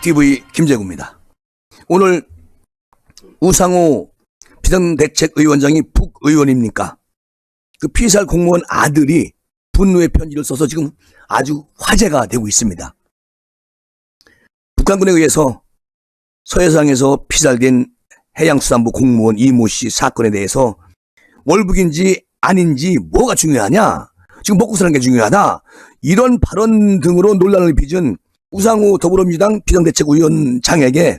TV 김재구입니다. 오늘 우상호 비상대책위원장이 북의원입니까? 그 피살 공무원 아들이 분노의 편지를 써서 지금 아주 화제가 되고 있습니다. 북한군에 의해서 서해상에서 피살된 해양수산부 공무원 이모 씨 사건에 대해서 월북인지 아닌지 뭐가 중요하냐? 지금 먹고 사는 게 중요하다. 이런 발언 등으로 논란을 빚은 우상호 더불어민주당 비상대책위원장에게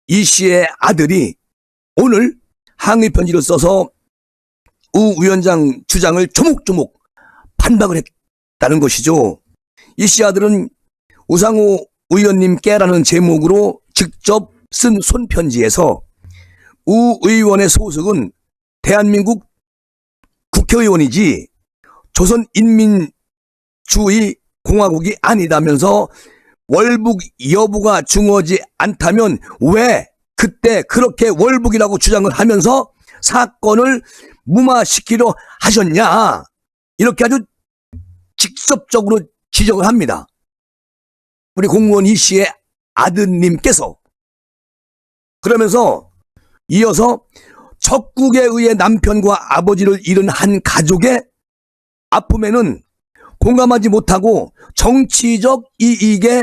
이 씨의 아들이 오늘 항의 편지를 써서 우 위원장 주장을 조목조목 반박을 했다는 것이죠. 이 씨 아들은 우상호 의원님께라는 제목으로 직접 쓴 손편지에서 우 의원의 소속은 대한민국 국회의원이지 조선인민주의 공화국이 아니다면서 월북 여부가 중요하지 않다면 왜 그때 그렇게 월북이라고 주장을 하면서 사건을 무마시키려 하셨냐, 이렇게 아주 직접적으로 지적을 합니다. 우리 공무원 이 씨의 아드님께서. 그러면서 이어서 적국에 의해 남편과 아버지를 잃은 한 가족의 아픔에는 공감하지 못하고 정치적 이익에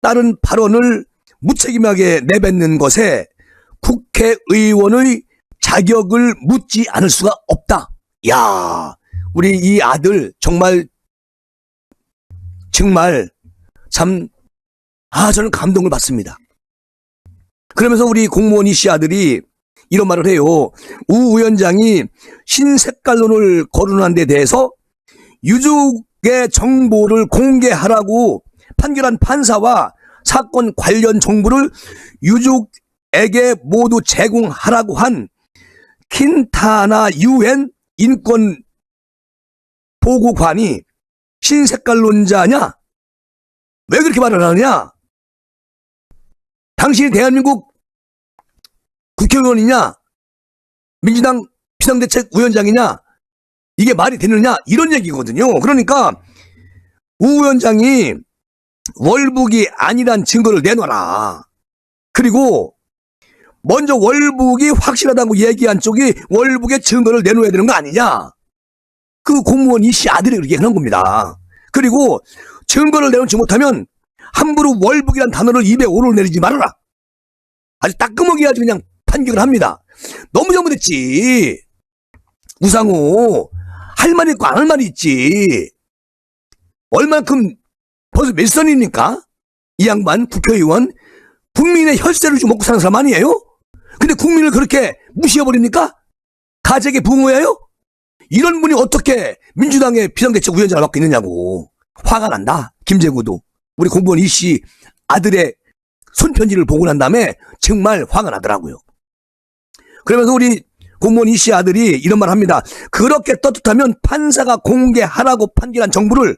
따른 발언을 무책임하게 내뱉는 것에 국회의원의 자격을 묻지 않을 수가 없다. 야, 우리 이 아들 정말 참 저는 감동을 받습니다. 그러면서 우리 공무원 이 씨 아들이 이런 말을 해요. 우 위원장이 신색깔론을 거론한 데 대해서 유족의 정보를 공개하라고 판결한 판사와 사건 관련 정보를 유족에게 모두 제공하라고 한 킨타나 유엔 인권 보고관이 신색깔론자냐? 왜 그렇게 말을 하느냐? 당신이 대한민국 국회의원이냐? 민주당 비상대책위원장이냐? 이게 말이 되느냐? 이런 얘기거든요. 그러니까 우 위원장이 월북이 아니란 증거를 내놔라. 그리고 먼저 월북이 확실하다고 얘기한 쪽이 월북의 증거를 내놓아야 되는 거 아니냐? 그 공무원 이 씨 아들이 그렇게 하는 겁니다. 그리고 증거를 내놓지 못하면 함부로 월북이란 단어를 입에 오르내리지 말아라. 아주 따끔하게 아주 그냥 판결을 합니다. 너무 잘못했지. 우상호 할 말이 있고 안 할 말이 있지. 얼만큼 벌써 몇 선입니까? 이 양반 국회의원 국민의 혈세를 좀 먹고 사는 사람 아니에요? 근데 국민을 그렇게 무시해버립니까? 가책의 부모예요? 이런 분이 어떻게 민주당의 비상대책위원장을 맡고 있느냐고. 화가 난다. 김재구도 우리 공무원 이 씨 아들의 손편지를 보고 난 다음에 정말 화가 나더라고요. 그러면서 우리 공무원 이 씨 아들이 이런 말 합니다. 그렇게 떳떳하면 판사가 공개하라고 판결한 정보를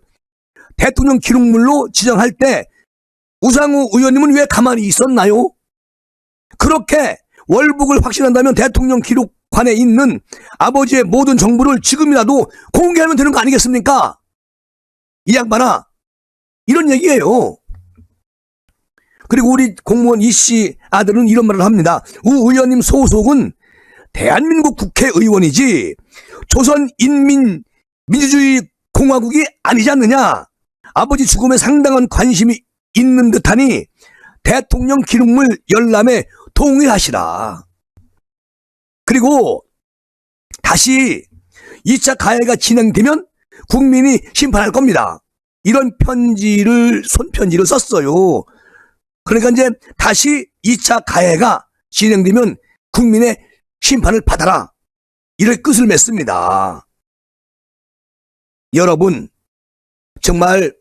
대통령 기록물로 지정할 때 우상호 의원님은 왜 가만히 있었나요? 그렇게 월북을 확신한다면 대통령 기록관에 있는 아버지의 모든 정보를 지금이라도 공개하면 되는 거 아니겠습니까? 이 양반아, 이런 얘기예요. 그리고 우리 공무원 이 씨 아들은 이런 말을 합니다. 우 의원님 소속은 대한민국 국회의원이지 조선인민주주의 공화국이 아니지 않느냐? 아버지 죽음에 상당한 관심이 있는 듯하니 대통령 기록물 열람에 동의하시라. 그리고 다시 2차 가해가 진행되면 국민이 심판할 겁니다. 이런 편지를, 손편지를 썼어요. 그러니까 이제 다시 2차 가해가 진행되면 국민의 심판을 받아라. 이럴 끝을 맺습니다. 여러분, 정말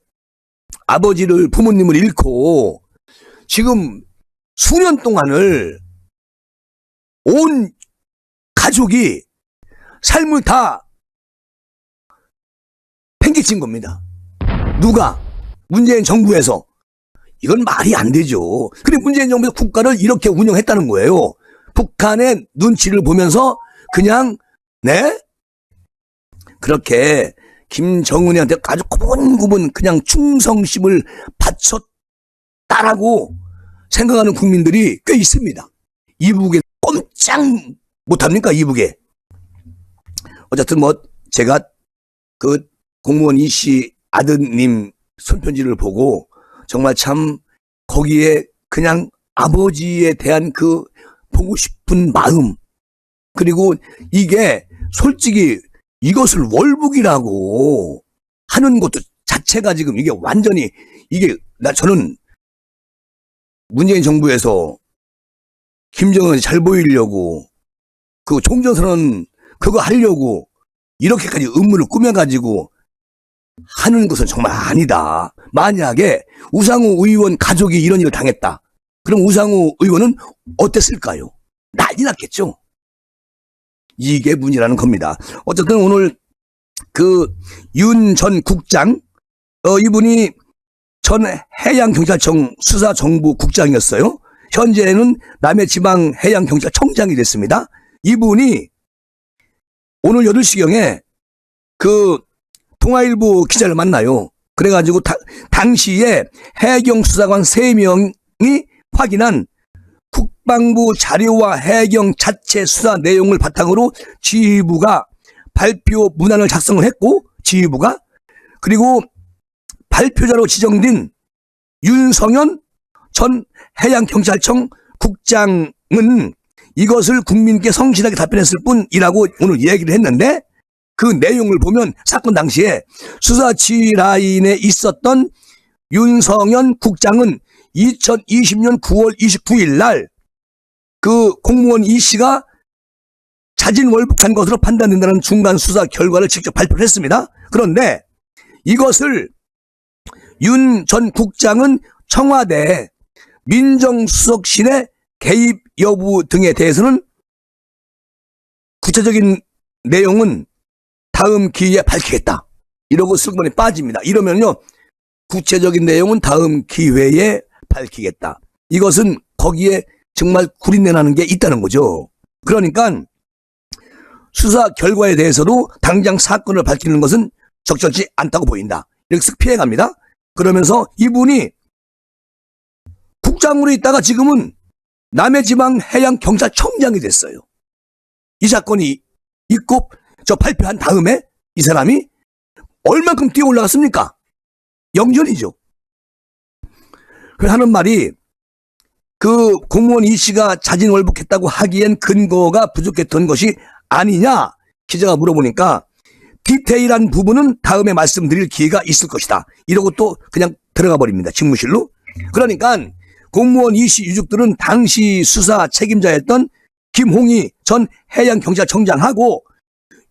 아버지를, 부모님을 잃고 지금 수년 동안을 온 가족이 삶을 다 팽개친 겁니다. 누가? 문재인 정부에서. 이건 말이 안 되죠. 근데 문재인 정부에서 국가를 이렇게 운영했다는 거예요. 북한의 눈치를 보면서 그냥 그렇게 김정은이한테 아주 고분고분 그냥 충성심을 바쳤다라고 생각하는 국민들이 꽤 있습니다. 이북에 꼼짝 못합니까? 이북에. 어쨌든 뭐 제가 그 공무원 이씨 아드님 손편지를 보고 정말 참 거기에 그냥 아버지에 대한 그 보고 싶은 마음, 그리고 이게 솔직히 이것을 월북이라고 하는 것도 자체가 지금 이게 완전히 이게 저는 문재인 정부에서 김정은이 잘 보이려고 그 종전선언 그거 하려고 이렇게까지 음모를 꾸며가지고 하는 것은 정말 아니다. 만약에 우상호 의원 가족이 이런 일을 당했다. 그럼 우상호 의원은 어땠을까요? 난리 났겠죠. 이게 문제라는 겁니다. 어쨌든 오늘 그 윤 전 국장, 이분이 전 해양경찰청 수사정부 국장이었어요. 현재는 남해지방해양경찰청장이 됐습니다. 이분이 오늘 8시경에 그 통화일보 기자를 만나요. 그래가지고 당시에 해경수사관 3명이 확인한 국방부 자료와 해경 자체 수사 내용을 바탕으로 지휘부가 발표 문안을 작성을 했고, 지휘부가 그리고 발표자로 지정된 윤성현 전 해양경찰청 국장은 이것을 국민께 성실하게 답변했을 뿐이라고 오늘 얘기를 했는데, 그 내용을 보면 사건 당시에 수사 지휘 라인에 있었던 윤성현 국장은 2020년 9월 29일 날 그 공무원 이 씨가 자진월북한 것으로 판단된다는 중간 수사 결과를 직접 발표를 했습니다. 그런데 이것을 윤 전 국장은 청와대 민정수석실의 개입 여부 등에 대해서는 구체적인 내용은 다음 기회에 밝히겠다. 이러고 슬그머니 빠집니다. 이러면요, 구체적인 내용은 다음 기회에 밝히겠다. 이것은 거기에 정말 구린내 나는 게 있다는 거죠. 그러니까 수사 결과에 대해서도 당장 사건을 밝히는 것은 적절치 않다고 보인다. 이렇게 쓱 피해갑니다. 그러면서 이분이 국장으로 있다가 지금은 남해지방해양경찰청장이 됐어요. 이 사건이 있고 저 발표한 다음에 이 사람이 얼만큼 뛰어 올라갔습니까? 영전이죠. 그래서 하는 말이 그 공무원 이 씨가 자진월북했다고 하기엔 근거가 부족했던 것이 아니냐? 기자가 물어보니까 디테일한 부분은 다음에 말씀드릴 기회가 있을 것이다. 이러고 또 그냥 들어가 버립니다. 직무실로. 그러니까 공무원 이 씨 유족들은 당시 수사 책임자였던 김홍희 전 해양경찰청장하고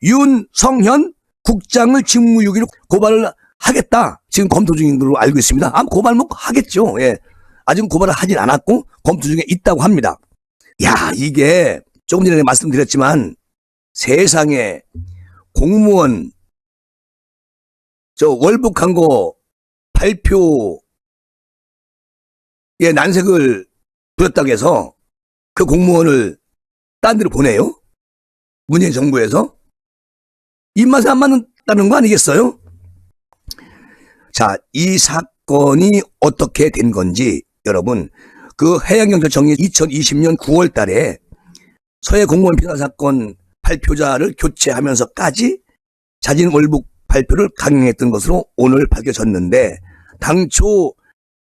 윤성현 국장을 직무유기로 고발을 하겠다. 지금 검토 중인 걸로 알고 있습니다. 아마 고발 뭐 하겠죠. 예. 아직은 고발을 하진 않았고 검토 중에 있다고 합니다. 야, 이게 조금 전에 말씀드렸지만 세상에 공무원 저 월북한 거 발표에 난색을 부렸다고 해서 그 공무원을 딴 데로 보내요? 문재인 정부에서? 입맛에 안 맞는다는 거 아니겠어요? 자, 이 사건이 어떻게 된 건지 여러분, 그 해양경찰청이 2020년 9월 달에 서해 공무원 피살 사건 발표자를 교체하면서까지 자진월북 발표를 강행했던 것으로 오늘 밝혀졌는데, 당초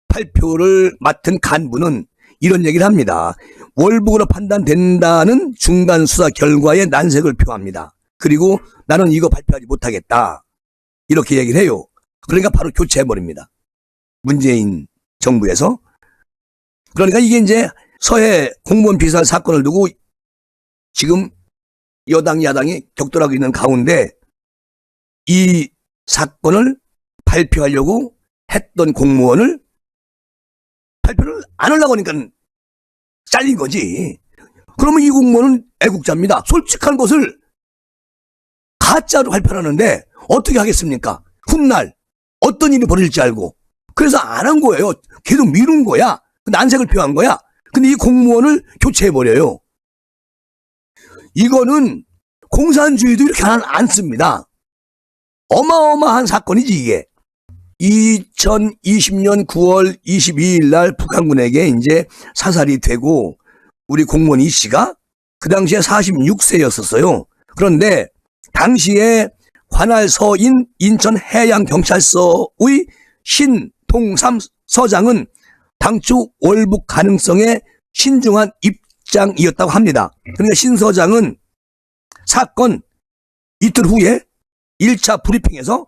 발표를 맡은 간부는 이런 얘기를 합니다. 월북으로 판단된다는 중간 수사 결과에 난색을 표합니다. 그리고 나는 이거 발표하지 못하겠다. 이렇게 얘기를 해요. 그러니까 바로 교체해버립니다. 문재인 정부에서. 그러니까 이게 이제 서해 공무원 피살 사건을 두고 지금 여당 야당이 격돌하고 있는 가운데 이 사건을 발표하려고 했던 공무원을 발표를 안 하려고 하니까 잘린 거지. 그러면 이 공무원은 애국자입니다. 솔직한 것을 가짜로 발표하는데 어떻게 하겠습니까? 훗날 어떤 일이 벌어질지 알고. 그래서 안 한 거예요. 계속 미룬 거야. 난색을 표한 거야. 근데 이 공무원을 교체해버려요. 이거는 공산주의도 이렇게 안 씁니다. 어마어마한 사건이지 이게. 2020년 9월 22일 날 북한군에게 이제 사살이 되고 우리 공무원 이 씨가 그 당시에 46세였었어요. 그런데 당시에 관할 서인 인천해양경찰서의 신동삼 서장은 당초 월북 가능성에 신중한 입장이었다고 합니다. 그러니까 신 서장은 사건 이틀 후에 1차 브리핑에서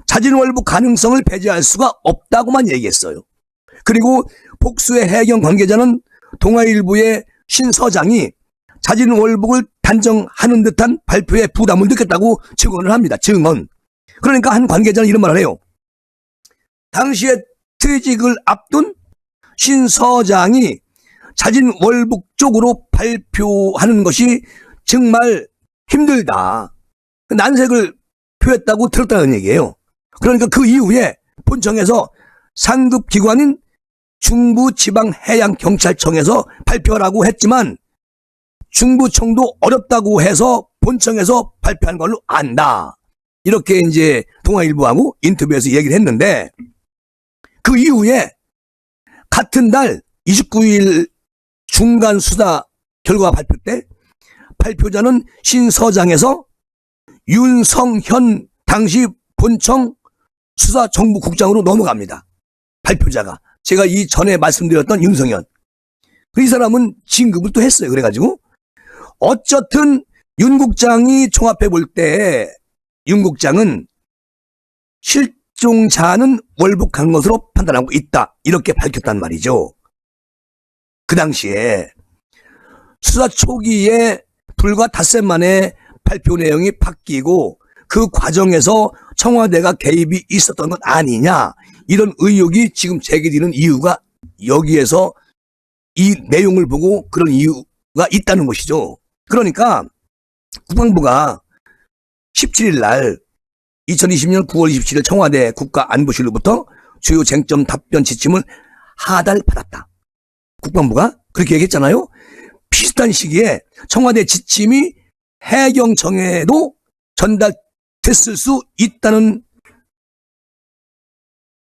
자진 월북 가능성을 배제할 수가 없다고만 얘기했어요. 그리고 복수의 해경 관계자는 동아일보의 신 서장이 자진 월북을 단정하는 듯한 발표에 부담을 느꼈다고 증언을 합니다. 증언. 그러니까 한 관계자는 이런 말을 해요. 당시에 퇴직을 앞둔 신 서장이 자진 월북 쪽으로 발표하는 것이 정말 힘들다. 난색을 표했다고 들었다는 얘기예요. 그러니까 그 이후에 본청에서 상급 기관인 중부지방해양경찰청에서 발표하라고 했지만 중부청도 어렵다고 해서 본청에서 발표한 걸로 안다. 이렇게 이제 동아일보하고 인터뷰에서 얘기를 했는데 그 이후에 같은 달 29일 중간 수사 결과 발표 때 발표자는 신 서장에서 윤성현 당시 본청 수사정보국장으로 넘어갑니다. 발표자가. 제가 이 전에 말씀드렸던 윤성현. 이 사람은 진급을 또 했어요. 그래가지고 어쨌든 윤 국장이 종합해 볼 때 윤 국장은 실종자는 월북한 것으로 판단하고 있다. 이렇게 밝혔단 말이죠. 그 당시에 수사 초기에 불과 닷새 만에 발표 내용이 바뀌고 그 과정에서 청와대가 개입이 있었던 것 아니냐, 이런 의혹이 지금 제기되는 이유가 여기에서 이 내용을 보고 그런 이유가 있다는 것이죠. 그러니까 국방부가 17일 날 2020년 9월 27일 청와대 국가안보실로부터 주요 쟁점 답변 지침을 하달받았다. 국방부가 그렇게 얘기했잖아요. 비슷한 시기에 청와대 지침이 해경청에도 전달됐을 수 있다는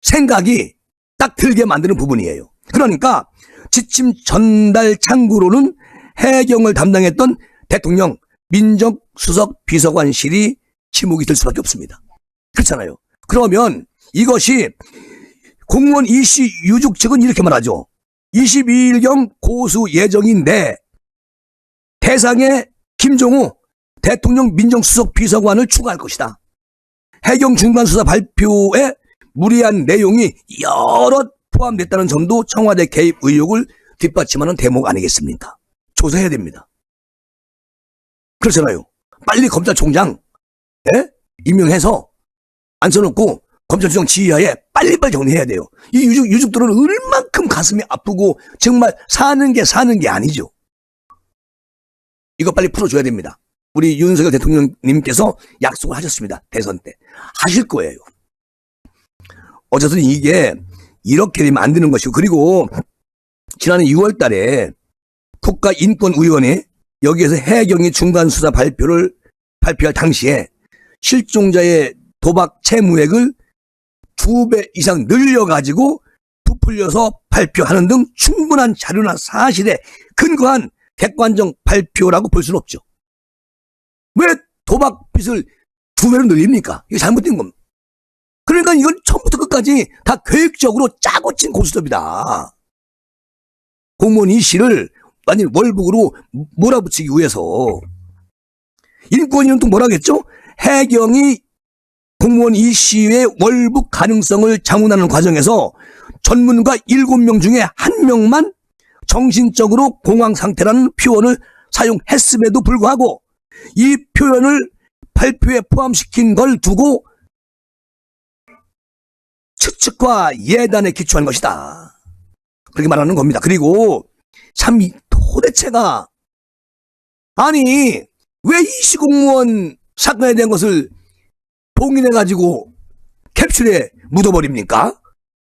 생각이 딱 들게 만드는 부분이에요. 그러니까 지침 전달 창구로는 해경을 담당했던 대통령 민정수석 비서관실이 지목이 될 수밖에 없습니다. 그렇잖아요. 그러면 이것이 공무원 이씨 유족 측은 이렇게 말하죠. 22일경 고수 예정인데 대상에 김종우 대통령 민정수석 비서관을 추가할 것이다. 해경 중간수사 발표에 무리한 내용이 여럿 포함됐다는 점도 청와대 개입 의혹을 뒷받침하는 대목 아니겠습니까? 조사해야 됩니다. 그렇잖아요. 빨리 검찰총장 임명해서 안 써놓고 검찰총장 지휘하에 빨리빨리 정리해야 돼요. 이 유족들은 얼만큼 가슴이 아프고 정말 사는 게 아니죠. 이거 빨리 풀어줘야 됩니다. 우리 윤석열 대통령님께서 약속을 하셨습니다. 대선 때. 하실 거예요. 어쨌든 이게 이렇게 되면 안 되는 것이고, 그리고 지난해 6월 달에 국가인권위원회 여기에서 해경이 중간수사 발표할 당시에 실종자의 도박 채무액을 2배 이상 늘려가지고 부풀려서 발표하는 등 충분한 자료나 사실에 근거한 객관적 발표라고 볼 수는 없죠. 왜 도박빚을 2배로 늘립니까? 이게 잘못된 겁니다. 그러니까 이건 처음부터 끝까지 다 계획적으로 짜고 친 고스톱이다. 공무원 이 씨를 완전히 월북으로 몰아붙이기 위해서. 인권위는 또 뭐라겠죠? 해경이 공무원 이 씨의 월북 가능성을 자문하는 과정에서 전문가 7명 중에 1명만 정신적으로 공황 상태라는 표현을 사용했음에도 불구하고 이 표현을 발표에 포함시킨 걸 두고 추측과 예단에 기초한 것이다. 그렇게 말하는 겁니다. 그리고 참 도대체가 아니 왜 이씨 공무원 사건에 대한 것을 봉인해가지고 캡슐에 묻어버립니까?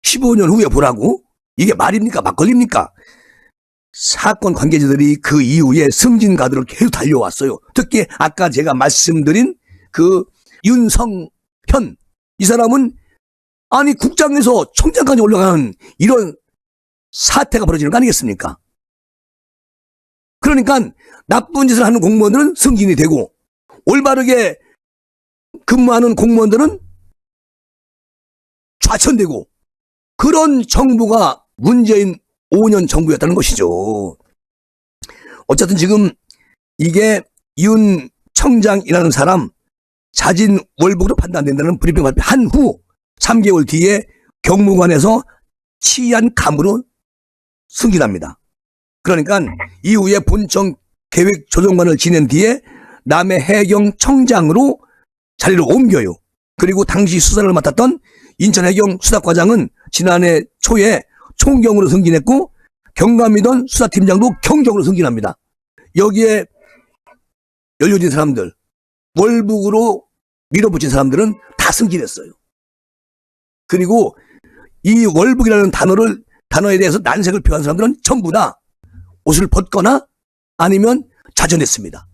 15년 후에 보라고? 이게 말입니까? 막걸리입니까? 사건 관계자들이 그 이후에 승진가들을 계속 달려왔어요. 특히 아까 제가 말씀드린 그 윤성현, 이 사람은 아니 국장에서 총장까지 올라가는 이런 사태가 벌어지는 거 아니겠습니까? 그러니까 나쁜 짓을 하는 공무원들은 승진이 되고 올바르게 근무하는 공무원들은 좌천되고 그런 정부가 문재인 5년 정부였다는 것이죠. 어쨌든 지금 이게 윤 청장이라는 사람 자진 월북으로 판단된다는 브리핑 발표한 후 3개월 뒤에 경무관에서 치안감으로 승진합니다. 그러니까 이후에 본청 계획조정관을 지낸 뒤에 남해해경청장으로 자리를 옮겨요. 그리고 당시 수사를 맡았던 인천해경 수사과장은 지난해 초에 총경으로 승진했고 경감이던 수사팀장도 경정으로 승진합니다. 여기에 연루진 사람들, 월북으로 밀어붙인 사람들은 다 승진했어요. 그리고 이 월북이라는 단어에 대해서 난색을 표한 사람들은 전부 다 옷을 벗거나 아니면 좌천했습니다.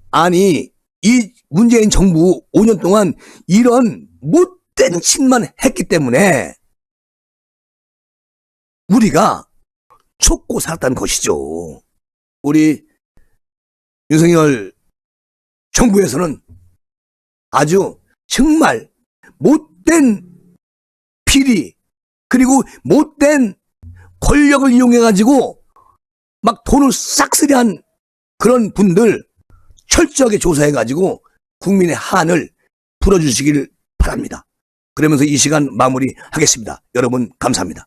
아니 이 문재인 정부 5년 동안 이런 못된 짓만 했기 때문에 우리가 쫓고 살았다는 것이죠. 우리 윤석열 정부에서는 아주 정말 못된 비리 그리고 못된 권력을 이용해가지고 막 돈을 싹쓸이한 그런 분들 철저하게 조사해가지고 국민의 한을 풀어주시길 바랍니다. 그러면서 이 시간 마무리하겠습니다. 여러분 감사합니다.